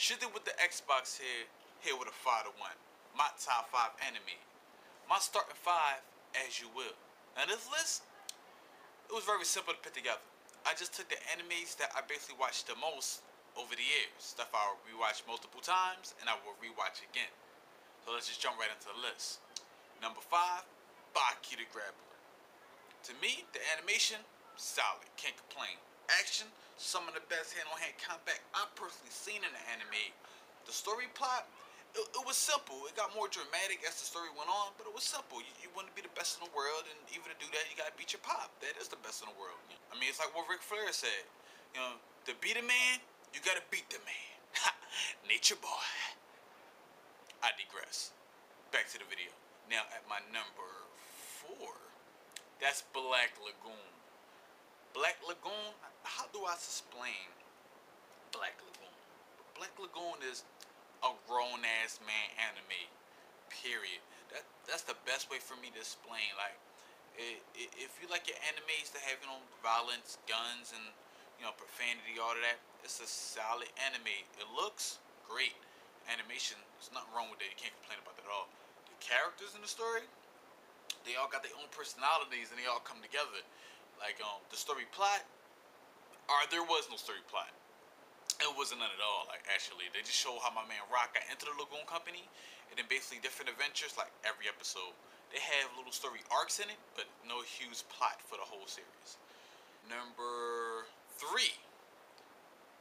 Shizzy with the Xbox here with a 5 to 1. My top 5 anime. My starting 5, as you will. Now this list, it was very simple to put together. I just took the animes that I basically watched the most over the years. Stuff I rewatched multiple times and I will rewatch again. So let's just jump right into the list. Number 5, Baki the Grappler. To me, the animation, solid, can't complain. Action, some of the best hand-on-hand combat I've personally seen in an anime. The story plot, it was simple. It got more dramatic as the story went on, but it was simple. You want to be the best in the world, and even to do that, you gotta beat your pop. That is the best in the world. I mean, it's like what Ric Flair said. You know, to beat a man, you gotta beat the man. Nature boy. I digress. Back to the video. Now at my number 4, that's Black Lagoon. Black Lagoon, how do I explain Black Lagoon? Black Lagoon is a grown-ass man anime, period. That's the best way for me to explain. Like, if you like your animes that have, you know, violence, guns, and, you know, profanity, all of that, it's a solid anime. It looks great. Animation, there's nothing wrong with it. You can't complain about that at all. The characters in the story, they all got their own personalities and they all come together. Like, the story plot, there was no story plot. It wasn't none at all, like, actually. They just show how my man Rock got into the Lagoon Company, and then basically different adventures, like, every episode. They have little story arcs in it, but no huge plot for the whole series. Number 3,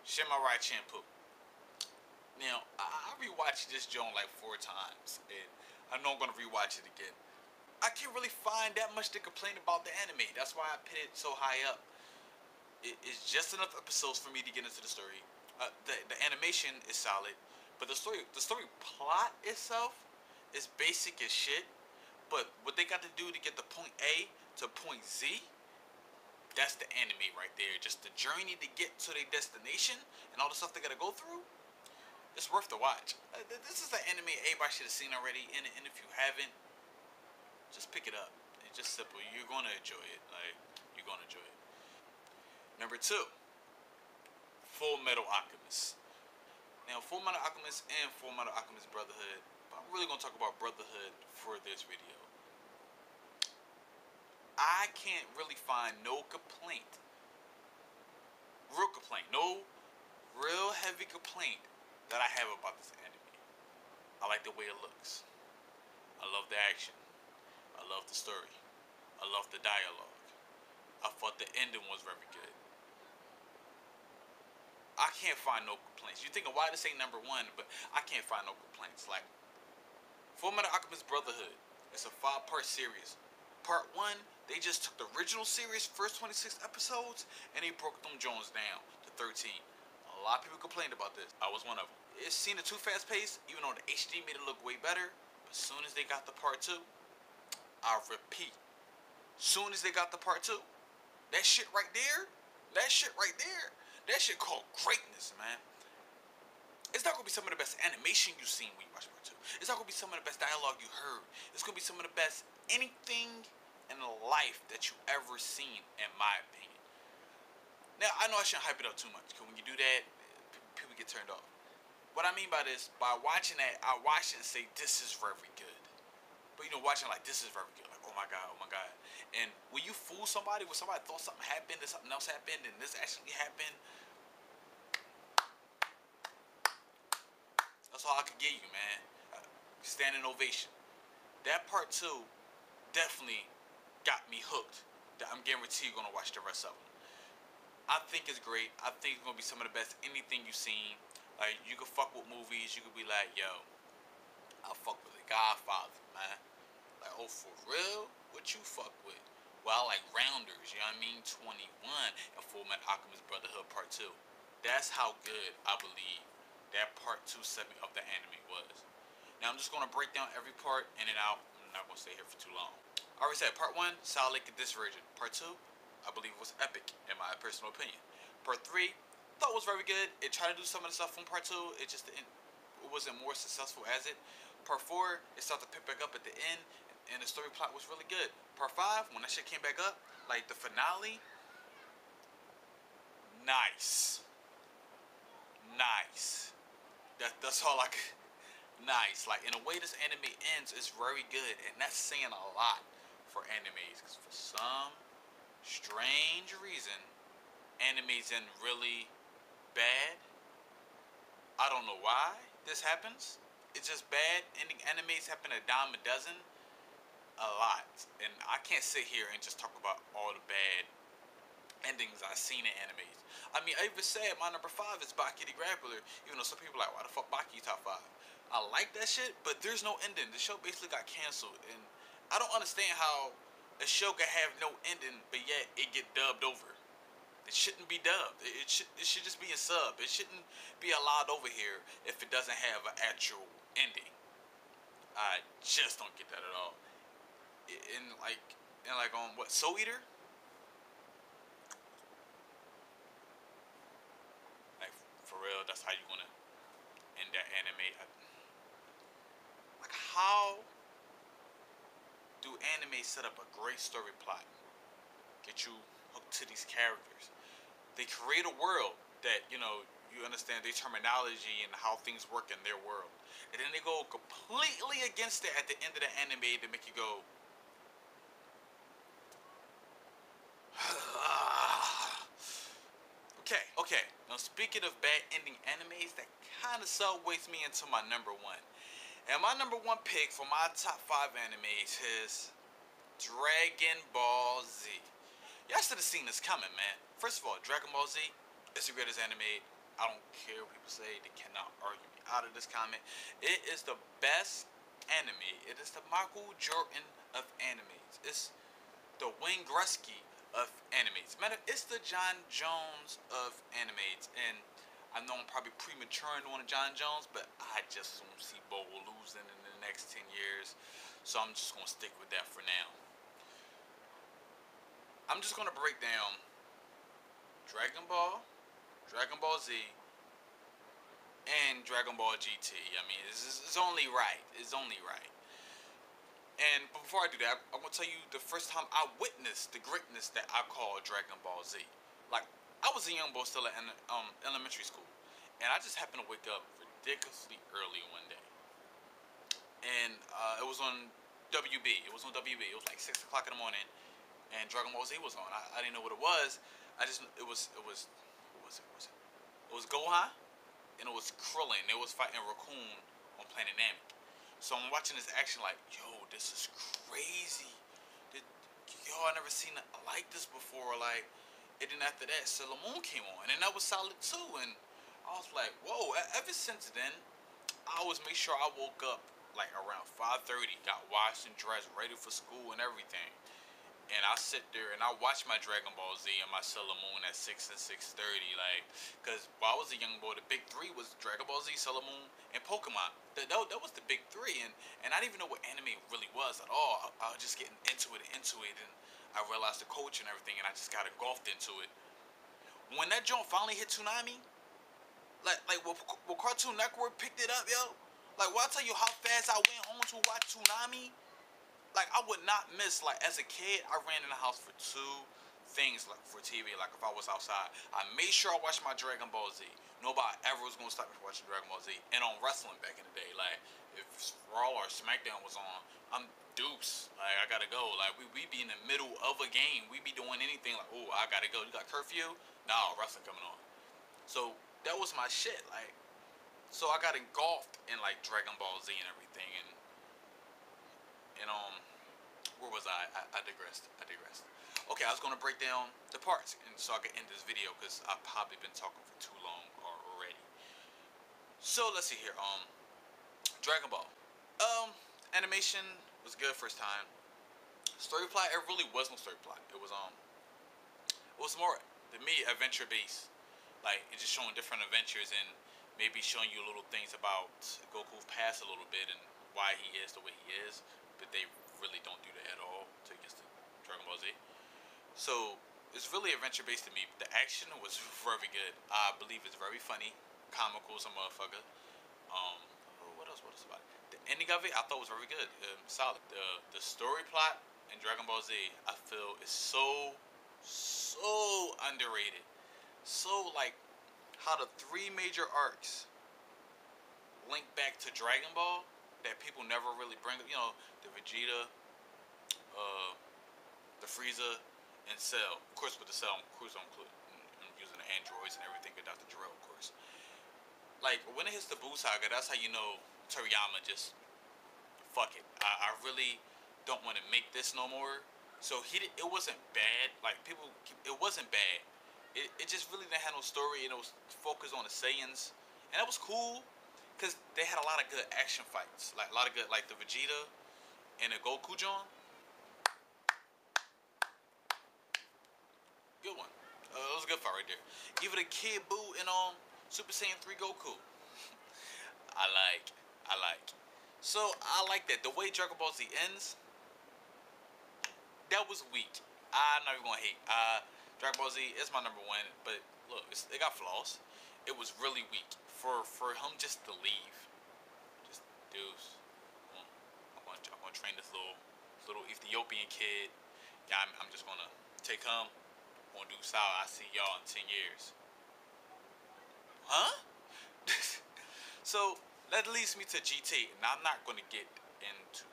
Samurai Champloo. Now, I rewatched this joint like 4 times, and I know I'm going to rewatch it again. I can't really find that much to complain about the anime. That's why I put it so high up. It's just enough episodes for me to get into the story. The animation is solid, but the story plot itself is basic as shit. But what they got to do to get the point A to point Z, that's the anime right there. Just the journey to get to their destination and all the stuff they got to go through. It's worth the watch. This is the anime everybody should have seen already, and if you haven't, just pick it up. It's just simple. You're gonna enjoy it. Like, you're gonna enjoy it. Number 2, Full Metal Alchemist. Now, Full Metal Alchemist and Full Metal Alchemist Brotherhood, but I'm really gonna talk about Brotherhood for this video. I can't really find no complaint, no real heavy complaint that I have about this anime. I like the way it looks. I love the action. I love the story. I love the dialogue. I thought the ending was very good. I can't find no complaints. You think of why this ain't number 1, but I can't find no complaints. Like, Full Metal Alchemist Brotherhood, it's a 5-part series. Part 1, they just took the original series, first 26 episodes, and they broke them Jones down to 13. A lot of people complained about this. I was one of them. It seemed too fast paced, even though the HD made it look way better. But as soon as they got the part 2, I repeat, soon as they got the part 2, that shit right there, that shit called greatness, man. It's not gonna be some of the best animation you've seen when you watch part 2. It's not gonna be some of the best dialogue you heard. It's gonna be some of the best anything in life that you ever seen, in my opinion. Now, I know I shouldn't hype it up too much, because when you do that, people get turned off. What I mean by this, by watching that, I watch it and say, this is very good. But, you know, watching like, this is very good. Like, oh my God, oh my God. And when you fool somebody, when somebody thought something happened, and something else happened, and this actually happened, that's all I could give you, man. Standing ovation. That part 2 definitely got me hooked. That I'm guaranteed you're going to watch the rest of them. I think it's great. I think it's going to be some of the best anything you've seen. Like, you can fuck with movies. You could be like, yo, I fuck with The Godfather, man. Like, oh, for real? What you fuck with? Well, I like Rounders, you know what I mean? 21 and Full Metal Alchemist Brotherhood Part 2. That's how good I believe that Part 2 segment of the anime was. Now, I'm just going to break down every part in and out. I'm not going to stay here for too long. I already said, Part 1, solid, get this version. Part 2, I believe was epic, in my personal opinion. Part 3, thought was very good. It tried to do some of the stuff from Part 2. It just didn't, it wasn't more successful as it. Part 4, it started to pick back up at the end, and the story plot was really good. Part 5, when that shit came back up, like the finale, nice. That's all I could. Nice. Like, in a way, this anime ends is very good, and that's saying a lot for animes. Because for some strange reason, animes end really bad. I don't know why this happens. It's just bad. Ending animes happen a dime a dozen, a lot, and I can't sit here and just talk about all the bad endings I've seen in animes. I mean, I even said my number five is Baki the Grappler, even though some people are like, why the fuck Baki top five? I like that shit, but there's no ending. The show basically got canceled, and I don't understand how a show can have no ending, but yet it get dubbed over. It shouldn't be dubbed. It should just be a sub. It shouldn't be allowed over here if it doesn't have an actual ending. I just don't get that at all. In like on what, Soul Eater? Like, for real, that's how you wanna end that anime. Like, how do anime set up a great story plot, get you hooked to these characters? They create a world that, you understand their terminology and how things work in their world, and then they go completely against it at the end of the anime to make you go, okay. Now, speaking of bad ending animes, that kind of segues me into my number one. And my number one pick for my top five animes is Dragon Ball Z. Y'all should have seen this coming, man. First of all, Dragon Ball Z is the greatest anime. I don't care what people say. They cannot argue me out of this comment. It is the best anime. It is the Michael Jordan of animes. It's the Wayne Gretzky of animes. Matter, it's the John Jones of animes. And I know I'm probably premature on John Jones, but I just don't see Bo losing in the next 10 years. So I'm just going to stick with that for now. I'm just going to break down Dragon Ball, Dragon Ball Z, and Dragon Ball GT. I mean, it's only right. It's only right. And before I do that, I want to tell you the first time I witnessed the greatness that I call Dragon Ball Z. Like, I was a young boy still in elementary school, and I just happened to wake up ridiculously early one day, and it was on WB. It was on WB. It was like 6 o'clock in the morning, and Dragon Ball Z was on. I didn't know what it was. It was Gohan, and it was Krillin. They was fighting Raccoon on Planet Namek. So I'm watching this action like, yo, this is crazy. I never seen it like this before. Like, and then after that, Sailor Moon came on, and that was solid too. And I was like, whoa. Ever since then, I always make sure I woke up like around 5:30, got washed and dressed, ready for school and everything. And I sit there and I watch my Dragon Ball Z and my Sailor Moon at 6 and 6:30, like, cause while I was a young boy, the big three was Dragon Ball Z, Sailor Moon, and Pokemon. That was the big three, and I didn't even know what anime really was at all. I was just getting into it, and I realized the coach and everything, and I just got engulfed into it. When that joint finally hit Toonami, when Cartoon Network picked it up, yo, like, when I tell you how fast I went home to watch Toonami. Like, I would not miss, like, as a kid, I ran in the house for two things, like, for TV. Like, if I was outside, I made sure I watched my Dragon Ball Z. Nobody ever was gonna stop me from watching Dragon Ball Z. And on wrestling back in the day, like, if Raw or SmackDown was on, I'm deuce. Like, I gotta go. Like, we be in the middle of a game. We be doing anything like, oh, I gotta go. You got curfew? No, wrestling coming on. So that was my shit. Like, so I got engulfed in, like, Dragon Ball Z and everything, and where was I? I digressed. Okay, I was gonna break down the parts, and so I could end this video because I've probably been talking for too long already. So let's see here. Dragon Ball. Animation was good first time. Story plot, it really was no story plot. It was more, to me, adventure based. Like, it's just showing different adventures and maybe showing you little things about Goku's past a little bit and why he is the way he is. But they really don't do that at all to against the Dragon Ball Z. So it's really adventure based to me. The action was very good. I believe it's very funny, comical as a motherfucker. What else? What is about it? The ending of it, I thought was very good, solid. The story plot in Dragon Ball Z, I feel is so underrated. So, like, how the three major arcs link back to Dragon Ball that people never really bring up. You know, the Vegeta, the Frieza, and Cell. Of course, with the Cell, I'm using the androids and everything with Dr. Jarrell, of course. Like, when it hits the Buu Saga, that's how you know Toriyama just, fuck it. I really don't want to make this no more. So it wasn't bad. Like, it wasn't bad. It just really didn't have no story, and it was focused on the Saiyans. And that was cool, because they had a lot of good action fights. Like, a lot of good, like the Vegeta and the Goku John. Good one. It was a good fight right there. Even the Kid Buu and Super Saiyan 3 Goku. I like. So I like that. The way Dragon Ball Z ends, that was weak. I'm not even gonna hate. Dragon Ball Z is my number one, but look, it got flaws. It was really weak for him just to leave. Just dudes, I'm gonna train this little Ethiopian kid. Yeah, I'm just gonna take him. Gonna do Sao. I see y'all in 10 years. Huh? So that leads me to GT. Now I'm not gonna get into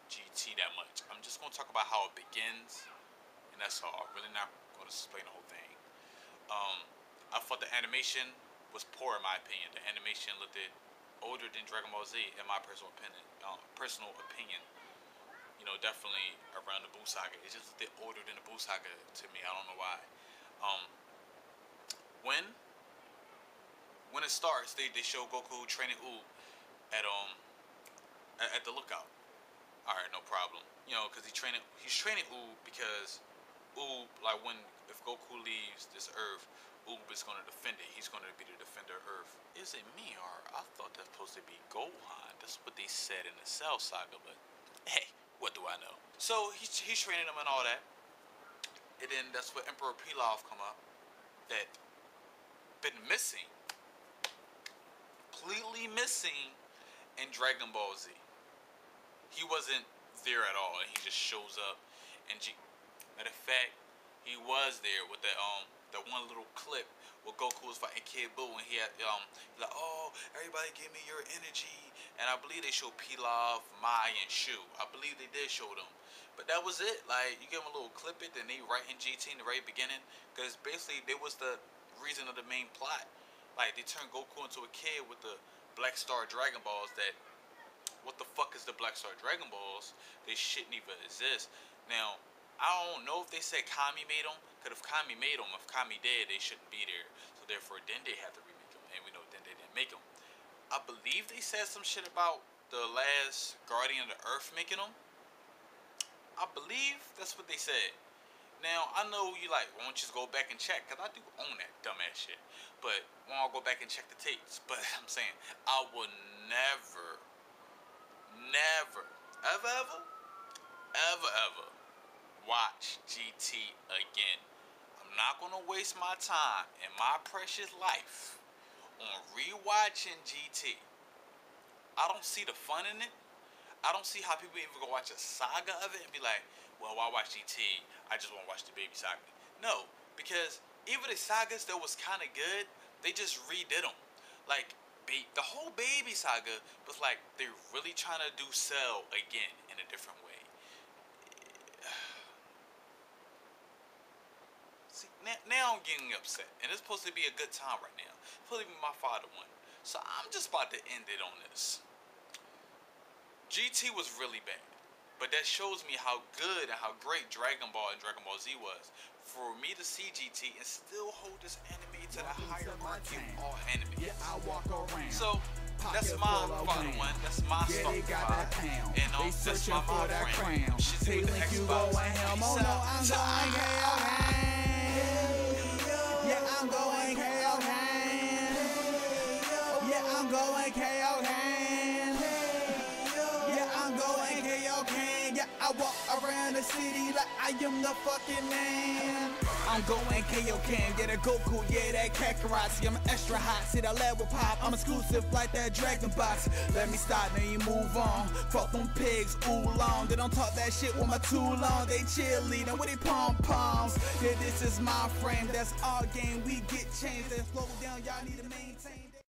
GT that much. I'm just gonna talk about how it begins, and that's all. I'm really not gonna explain the whole thing. I thought the animation was poor in my opinion. The animation looked older than Dragon Ball Z in my personal opinion. You know, definitely around the Buu Saga. It just looked older than the Buu Saga to me. I don't know why. When it starts, they show Goku training Oob at the lookout. All right, no problem. You know, because he's training Oob because Oob, like if Goku leaves this Earth, Oob is going to defend it. He's going to be the defender of Earth. Is it me, or I thought that's supposed to be Gohan? That's what they said in the Cell Saga, but hey, what do I know? So he's training him and all that, and then that's where Emperor Pilaf come up, that been missing, completely missing in Dragon Ball Z. He wasn't there at all, and he just shows up. And matter of fact, he was there with that one little clip where Goku was fighting Kid Buu, and he had like, oh, everybody give me your energy. And I believe they showed Pilaf, Mai, and Shu. I believe they did show them. But that was it. Like, you give them a little clip it, then they right in GT in the very beginning, because basically they was the reason of the main plot. Like, they turned Goku into a kid with the Black Star Dragon Balls that, what the fuck is the Black Star Dragon Balls? They shouldn't even exist. Now, I don't know if they said Kami made them, because if Kami made them, if Kami did, they shouldn't be there. So therefore, then they had to remake them, and we know then they didn't make them. I believe they said some shit about the last Guardian of the Earth making them. I believe that's what they said. Now, I know you like, why don't you just go back and check, because I do own that dumbass shit. But, why don't I go back and check the tapes? But, I'm saying, I will never, ever watch GT again. I'm not going to waste my time and my precious life on rewatching GT. I don't see the fun in it. I don't see how people even go watch a saga of it and be like, well, why watch GT? I just want to watch the baby saga. No, because even the sagas that was kind of good, they just redid them. Like, the whole baby saga was like, they're really trying to do Cell again in a different way. See, now I'm getting upset. And it's supposed to be a good time right now. It's supposed to be my father one. So I'm just about to end it on this. GT was really bad, but that shows me how good and how great Dragon Ball and Dragon Ball Z was. For me to see GT and still hold this anime to the hierarchy of all anime. So that's my final one. That's my stuff. And that's my friend. Shizzy with the Xbox. Yeah, I'm going KO. Yeah, I'm going KO. Yeah, I walk around the city like I am the fucking man. I'm going Kaioken, get a Goku, yeah, that Kakarot. See, I'm extra hot, see that level pop. I'm exclusive like that Dragon Box. Let me stop, then you move on. Fuck them pigs, oolong. They don't talk that shit with my too long. They cheerleading with they pom-poms. Yeah, this is my frame, that's our game. We get changed, then slow down, y'all need to maintain.